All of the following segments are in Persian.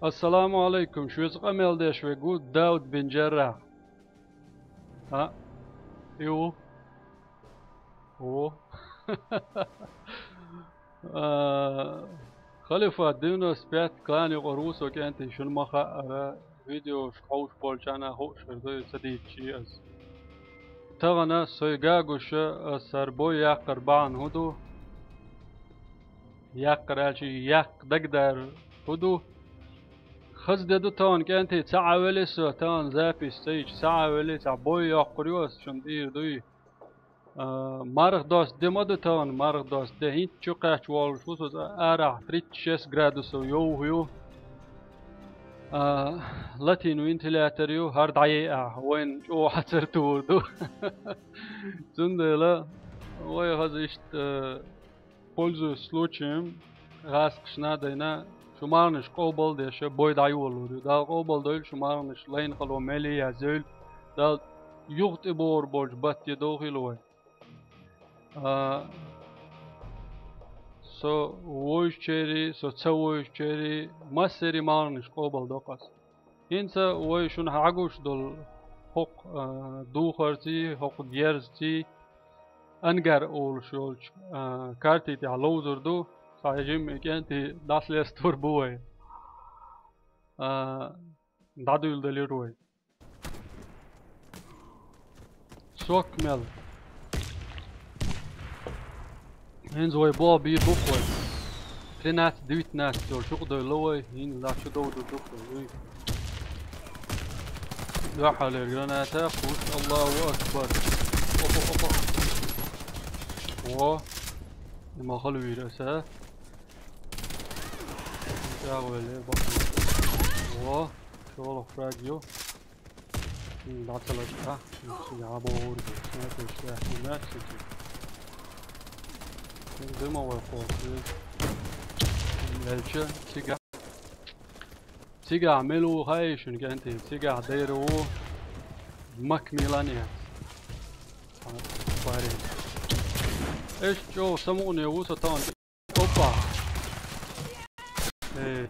السلام عليكم. شو يسقى ده شو يقول داود بن جراح. ها يو هو خليفة دينو سبيت كلاني قروس وكانت شن مخا فيديو شقوش بولشانا هو شردو سديد شي از تغنى سيقاقوش سربو يقر بان هدو يقر الشي يق دقدر هدو خز ددو تون كانت ساعة وليس تون زابي ستيج ساعة وليس عبوي يقريوس شن دير دوي مرغ دوس دمدو تون مرغ دوس ده هيت شقاش وال شوسوس ارع 36 جرادوسو يو لاتينو انتلاتريو هارد عيقع وين شو حسرتو دو زندلا وي هزيشت пользуясь случаем غاسقشنا دينا شمارنش قوبل ديش بوي دايولو دا قوبل دويل شمارنش لين خلو ملي يزول دا يغط بور بولج بات يدوخي لوي سو ووش چيري سو تسويش چيري ما سيري مارنش قوبل دوقس انسا وي شون عقوش دول حق دوخرتي حق ديرزتي انگر اول شولش كارتي تي علوزر دو صاحجيم كانتي داس لستور بوي دادو يلدليروي سوك مل هنز وي بو بي بوكوي ترينات دويت ناس دول شوق دو لوي هين لا شو دو دوكوي يا حال الجراناتا قوس الله اكبر اوبا اوبا ما خلو يرسه شاغل بقى شغل فراجيو دعتلاشتا يعبور سنتش هناك زي ما هو الجا تيجا عملوا هاي شنو كانت تيجا دايروا مكملانيات فارين ايش جو سموني وسطان اوبا ايه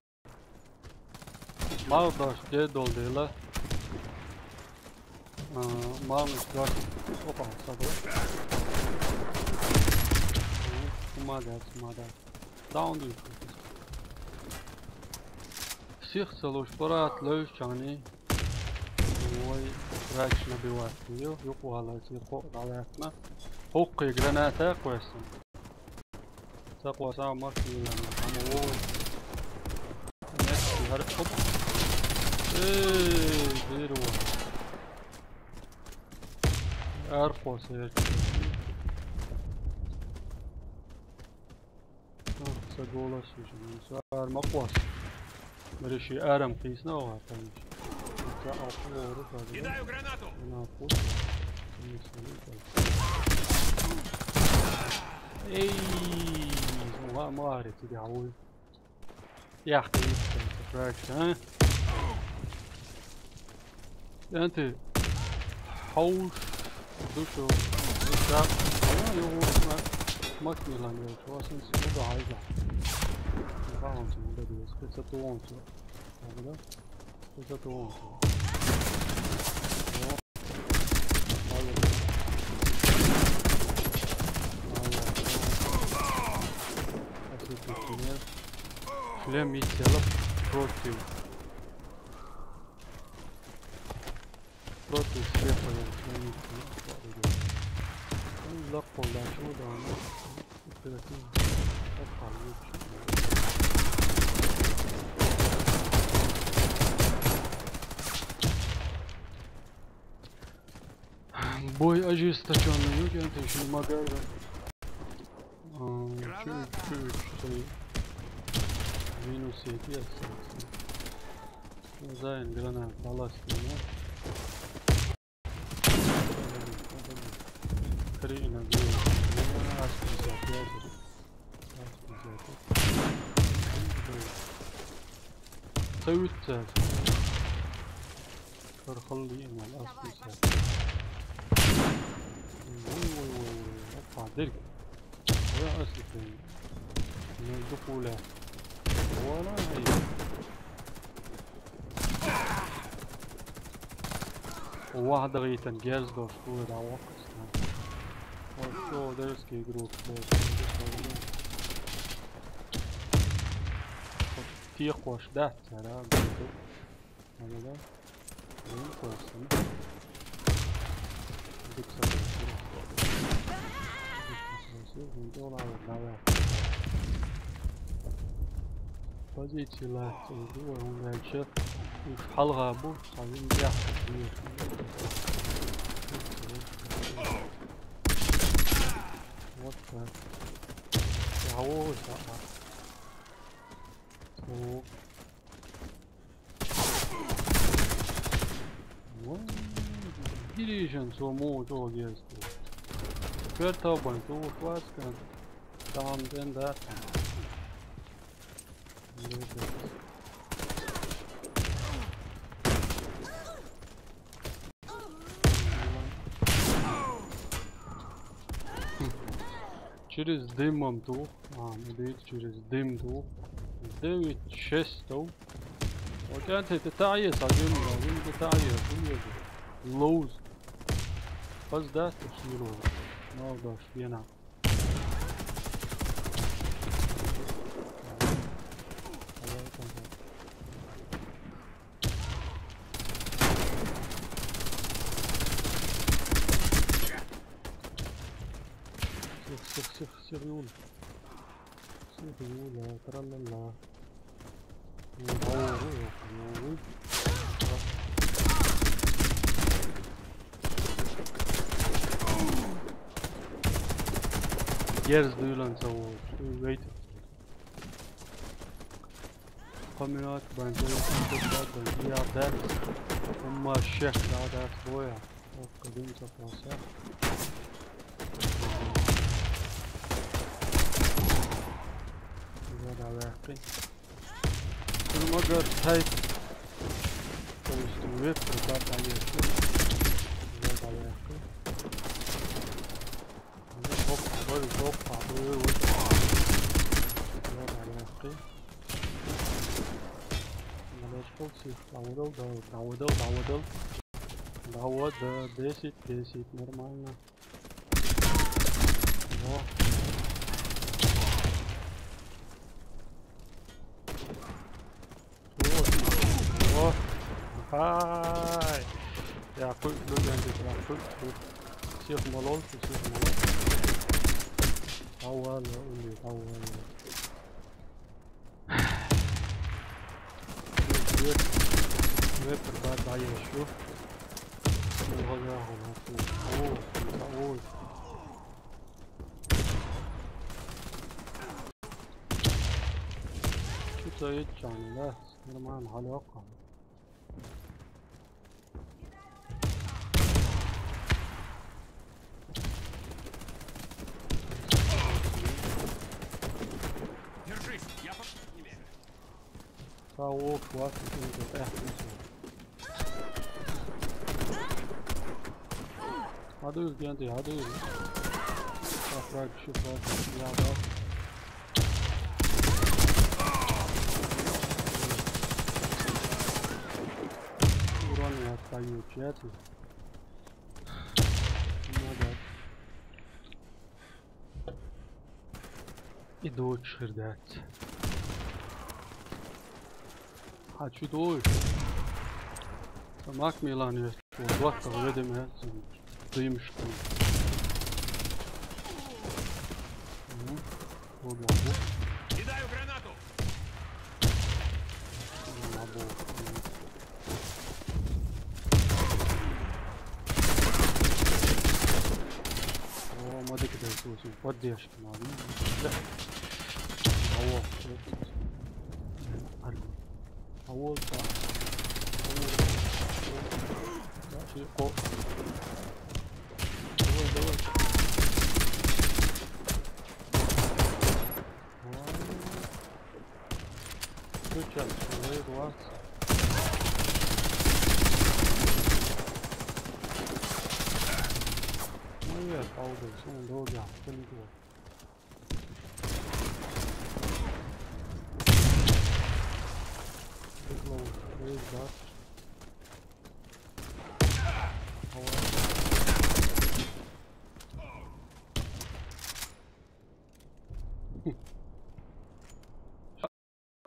مرضاش جدول ديلا مرضاش جاك اوبا صبر ما دات داون دي سيخ سلوش برات لوش جاني وي راكش نبيوات يقوى على سيخو علياتنا حقي جراناتا كويسن تقوى ساعة ماركي يعني عمو نفسي هرق حب ايه ديروا ارقو سيرك سقولا سيجن سار مقواس مرشي ارم قيسنا وعطانيش Кидаю гранату! اي ما اعرف يا عوي يا اخي فراكش ها انت حوش دوشو دوشا يو مكملان يو شو اسن سيدو عايزه فاهم ده بس كنت توانتو هذا كنت توانتو Шлем тело против света шлем لا قولا شو ده бой ожесточенный, ну это еще не могу. Чуть-чуть минус 7 زين جرانات خلاص كده خلينا نقول سويت خلي مع الاصل اقطع درك ولا اصل من الدخول ولا هي وواحدة غيتن جيرز دوش طول دعوقستان وشو درسكي جروب تيق وش دات سرا بيدو هذا ده وين كويسين ديك سبب $1 позициялар зөө өнгөж их халга бу сарын яах вот так яо вот дирижен сому жогест Кертабан ту класска там денда через дымом дух, надеюсь через дым дух, 9-6 вот это تعيس عجبني تعيس لوز بس ده تشيله ما اقدرش ينام سيريول ترى Years duyulan savur. Wait. Kombinat bence bir adet. Ama şef adet boya. O kadın sapasa. Güzel haber. Duruma göre type. Konuştum ve zaten yaşıyor. Güzel haber. Hoppa böyle давай десять нормально. Ай! Я купил всех молол. طول ويبر بعد بعيد شوف وغيرهم اوه شو سويت يعني لا نورمال علاقة Саук, хватит, Hadul geldi, Hadul. Afrak şu farklı yağda. Uran ya kayıyor, çiğati. Надо. Иду чердать. Хочу дождь. Самак Милан есть. Вот так видим, дымшку. Кидаю гранату. О, моды кидают, поддержки надо. أول صح شيء قو دول تشال شوي واس ما يقعد شون دول يحصل دول Where is that?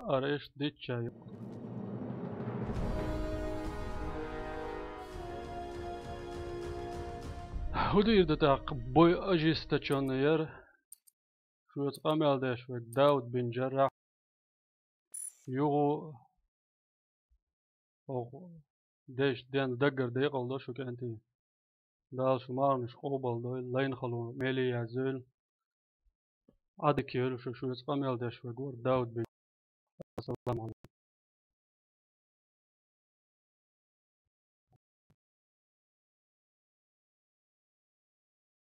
أريش ديتشا ودير دتاق بوي أجيستشون ير شو تقامل ده شو داود بن جراح يغو أو ديش ديان دقر ديقل ده شو كأنتي دال شو مارنش قوبل ده لين خلو ميلي يازول عادك يلو شو تقامل ده شو داود بن. السلام عليكم.